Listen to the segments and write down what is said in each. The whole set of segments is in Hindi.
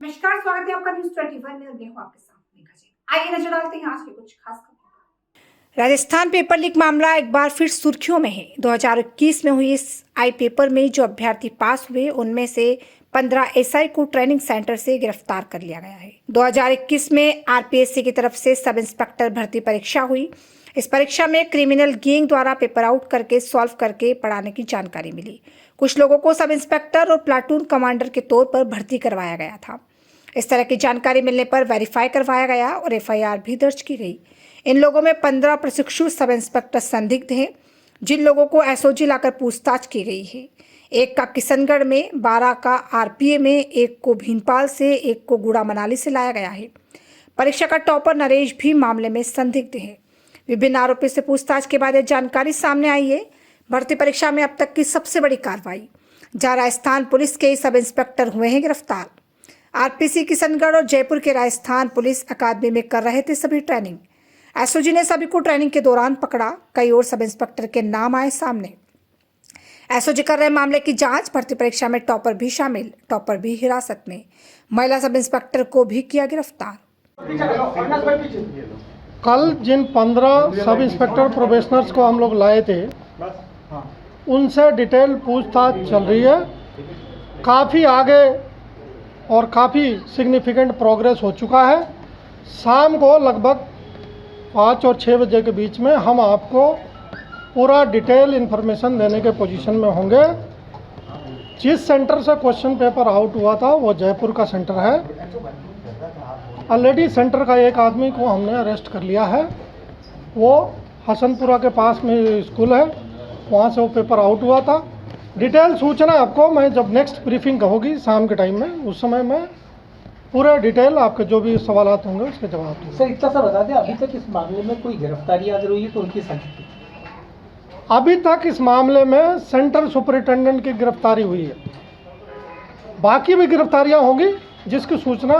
नमस्कार, स्वागत है आपका न्यूज़ 21 में और मैं हूं आपके साथ मेघा जी। आइए नजर डालते हैं आज के कुछ खास खबरों। राजस्थान पेपर लीक मामला एक बार फिर सुर्खियों में है। 2021 में हुई इस आई पेपर में जो अभ्यर्थी पास हुए उनमें से 15 एसआई को ट्रेनिंग सेंटर से गिरफ्तार कर लिया गया है। 2021 में आरपीएससी की तरफ से सब इंस्पेक्टर भर्ती परीक्षा हुई। इस परीक्षा में क्रिमिनल गैंग द्वारा पेपर आउट करके सॉल्व करके पढ़ाने की जानकारी मिली। कुछ लोगों को सब इंस्पेक्टर और प्लाटून कमांडर के तौर पर भर्ती करवाया गया था। इस तरह की जानकारी मिलने पर वेरीफाई करवाया गया और एफआईआर भी दर्ज की गई। इन लोगों में 15 प्रशिक्षु सब इंस्पेक्टर संदिग्ध हैं, जिन लोगों को एसओजी लाकर पूछताछ की गई है। एक का किशनगढ़ में, 12 का आरपीए में, एक को भीनपाल से, एक को गुड़ा मनाली से लाया गया है। परीक्षा का टॉपर नरेश भी मामले में संदिग्ध है। विभिन्न आरोपियों से पूछताछ के बाद यह जानकारी सामने आई है। भर्ती परीक्षा में अब तक की सबसे बड़ी कार्रवाई, जहां राजस्थान पुलिस के सब इंस्पेक्टर हुए हैं गिरफ्तार। आरपीसी किशनगढ़ और जयपुर के राजस्थान पुलिस अकादमी में कर रहे थे सभी ट्रेनिंग। एसओजी ने सभी को ट्रेनिंग के दौरान पकड़ा। कई और सब इंस्पेक्टर के नाम आए सामने। एसओजी कर रहे मामले की जांच। भर्ती परीक्षा में टॉपर भी शामिल, टॉपर भी हिरासत में। महिला सब इंस्पेक्टर को भी किया गिरफ्तार। कल जिन 15 सब इंस्पेक्टर प्रोबेशनर्स को हम लोग लाए थे, उनसे डिटेल पूछताछ चल रही है। काफ़ी आगे और काफ़ी सिग्निफिकेंट प्रोग्रेस हो चुका है। शाम को लगभग 5 और 6 बजे के बीच में हम आपको पूरा डिटेल इन्फॉर्मेशन देने के पोजीशन में होंगे। जिस सेंटर से क्वेश्चन पेपर आउट हुआ था वो जयपुर का सेंटर है। ऑलरेडी सेंटर का एक आदमी को हमने अरेस्ट कर लिया है। वो हसनपुरा के पास में स्कूल है, वहाँ से वो पेपर आउट हुआ था। डिटेल सूचना आपको मैं जब नेक्स्ट ब्रीफिंग होगी शाम के टाइम में, उस समय मैं पूरा डिटेल आपके जो भी सवालात होंगे उसके जवाब दूँगा। सर इतना सा बता दें, अभी तक इस मामले में कोई गिरफ्तारी अगर हुई है तो उनकी संख्या? अभी तक इस मामले में सेंट्रल सुपरिटेंडेंट की गिरफ्तारी हुई है। बाकी भी गिरफ्तारियां होंगी जिसकी सूचना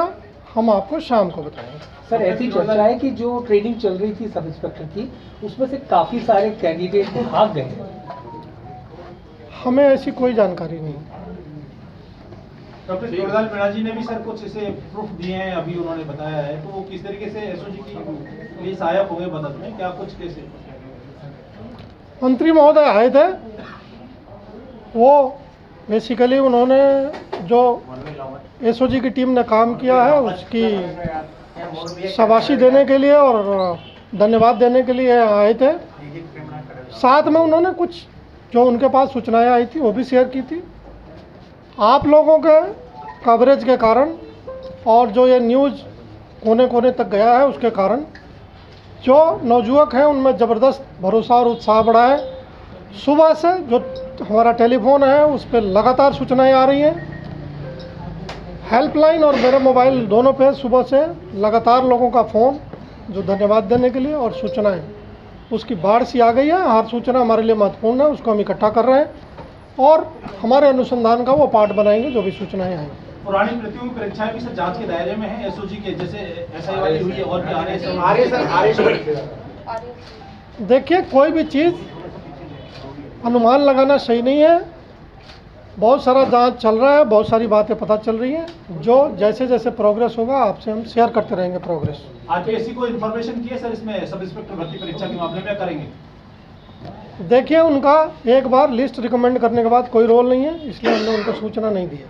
हम आपको शाम को बताएंगे। सर ऐसी चर्चा है कि जो ट्रेनिंग चल रही थी सब इंस्पेक्टर की, उसमें से काफ़ी सारे कैंडिडेट तो भाग गए हैं। हमें ऐसी कोई जानकारी नहीं। डॉक्टर जोरदार मीणा जी ने भी सर कुछ ऐसे प्रूफ दिए हैं, अभी उन्होंने बताया है, तो वो किस तरीके से एसओजी के लिए सहायक हो गए मदद में, क्या कुछ कैसे? मंत्री महोदय आए थे, वो बेसिकली उन्होंने जो एसओजी की टीम ने काम किया है उसकी शाबाशी देने के लिए और धन्यवाद देने के लिए आए थे। साथ में उन्होंने कुछ जो उनके पास सूचनाएं आई थी वो भी शेयर की थी। आप लोगों के कवरेज के कारण और जो ये न्यूज़ कोने कोने तक गया है उसके कारण जो नवयुवक हैं उनमें ज़बरदस्त भरोसा और उत्साह बढ़ा है। सुबह से जो हमारा टेलीफोन है उस पर लगातार सूचनाएं आ रही हैं। हेल्पलाइन और मेरे मोबाइल दोनों पे सुबह से लगातार लोगों का फ़ोन, जो धन्यवाद देने के लिए और सूचनाएं, उसकी बाढ़ सी आ गई है। हर सूचना हमारे लिए महत्वपूर्ण है, उसको हम इकट्ठा कर रहे हैं और हमारे अनुसंधान का वो पार्ट बनाएंगे जो भी सूचनाएं आएंगी। पुरानी प्रतियोगी परीक्षाएं भी सर जांच के दायरे में है एसओजी के, जैसे एसआई वाली हुई है और भी आरएस। देखिए, कोई भी चीज़ अनुमान लगाना सही नहीं है। बहुत सारा जांच चल रहा है, बहुत सारी बातें पता चल रही हैं। जो जैसे जैसे प्रोग्रेस होगा आपसे हम शेयर करते रहेंगे प्रोग्रेस। आरपीएससी को इन्फॉर्मेशन की है सर इसमें सब इंस्पेक्टर भर्ती परीक्षा के मामले में करेंगे? देखिए, उनका एक बार लिस्ट रिकमेंड करने के बाद कोई रोल नहीं है, इसलिए हमने उनको सूचना नहीं दी है।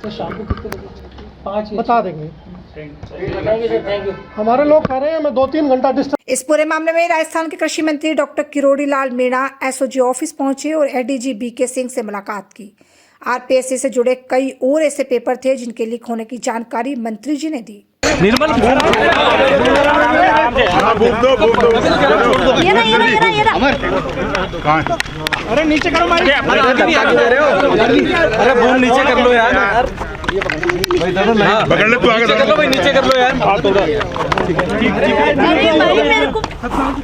तो शाम को कितने बजे? 5 बता देंगे। हमारे लोग कह रहे हैं हमें 2-3 घंटा डिस्टेंस। इस पूरे मामले में राजस्थान के कृषि मंत्री doctor Kirori Lal Meena SOG office पहुंचे और एडीजी बीके सिंह से मुलाकात की। आरपीएससी से जुड़े कई और ऐसे पेपर थे जिनके लीक होने की जानकारी मंत्री जी ने दी। निर्मल अरे नीचे करो, अरे फोन नीचे कर लो यार, पकड़ ले तू, आगे कर लो भाई, नीचे कर लो यार।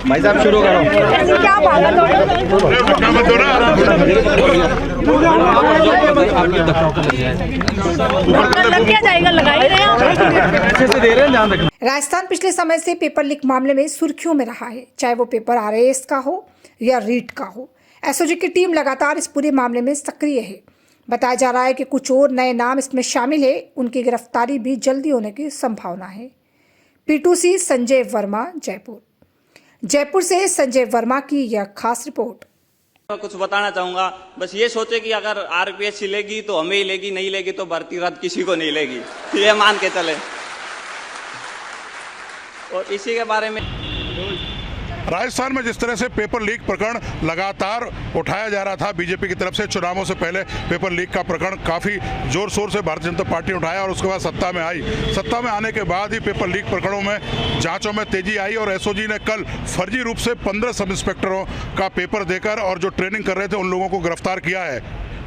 भाई साहब शुरू करो। क्या लग क्या जाएगा, लगा ही रहे अच्छे से दे रहे हैं, ध्यान रखना। राजस्थान पिछले समय से पेपर लीक मामले में सुर्खियों में रहा है, चाहे वो पेपर आरएएस का हो या रीट का हो। एसओजी की टीम लगातार इस पूरे मामले में सक्रिय है। बताया जा रहा है कि कुछ और नए नाम इसमें शामिल है। उनकी गिरफ्तारी भी जल्दी होने की संभावना है। P2C संजय वर्मा, जयपुर। जयपुर से संजय वर्मा की यह खास रिपोर्ट। मैं कुछ बताना चाहूंगा, बस ये सोचे कि अगर आरपीएससी लेगी तो हमें ही लेगी, नहीं लेगी तो भर्ती रद्द किसी को नहीं लेगी, ये मान के चले। और इसी के बारे में राजस्थान में जिस तरह से पेपर लीक प्रकरण लगातार उठाया जा रहा था बीजेपी की तरफ से, चुनावों से पहले पेपर लीक का प्रकरण काफी जोर शोर से भारतीय जनता पार्टी उठाया और उसके बाद सत्ता में आई। सत्ता में आने के बाद ही पेपर लीक प्रकरणों में जांचों में तेजी आई और एसओजी ने कल फर्जी रूप से 15 सब इंस्पेक्टरों का पेपर देकर और जो ट्रेनिंग कर रहे थे उन लोगों को गिरफ्तार किया है।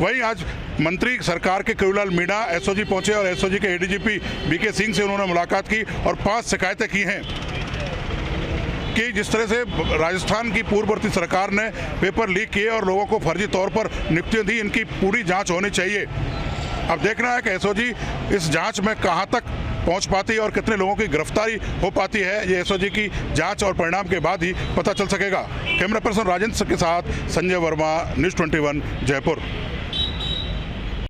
वहीं आज मंत्री सरकार के करुलाल मीणा एसओजी पहुंचे और एसओजी के एडीजीपी बीके सिंह से उन्होंने मुलाकात की और 5 शिकायतें की हैं कि जिस तरह से राजस्थान की पूर्ववर्ती सरकार ने पेपर लीक किए और लोगों को फर्जी तौर पर नियुक्तियां दी, इनकी पूरी जांच होनी चाहिए। अब देखना है कि एसओजी इस जांच में कहां तक पहुंच पाती है और कितने लोगों की गिरफ्तारी हो पाती है, ये एसओजी की जांच और परिणाम के बाद ही पता चल सकेगा। कैमरा पर्सन राजेंद्र के साथ संजय वर्मा, न्यूज़ 21, जयपुर।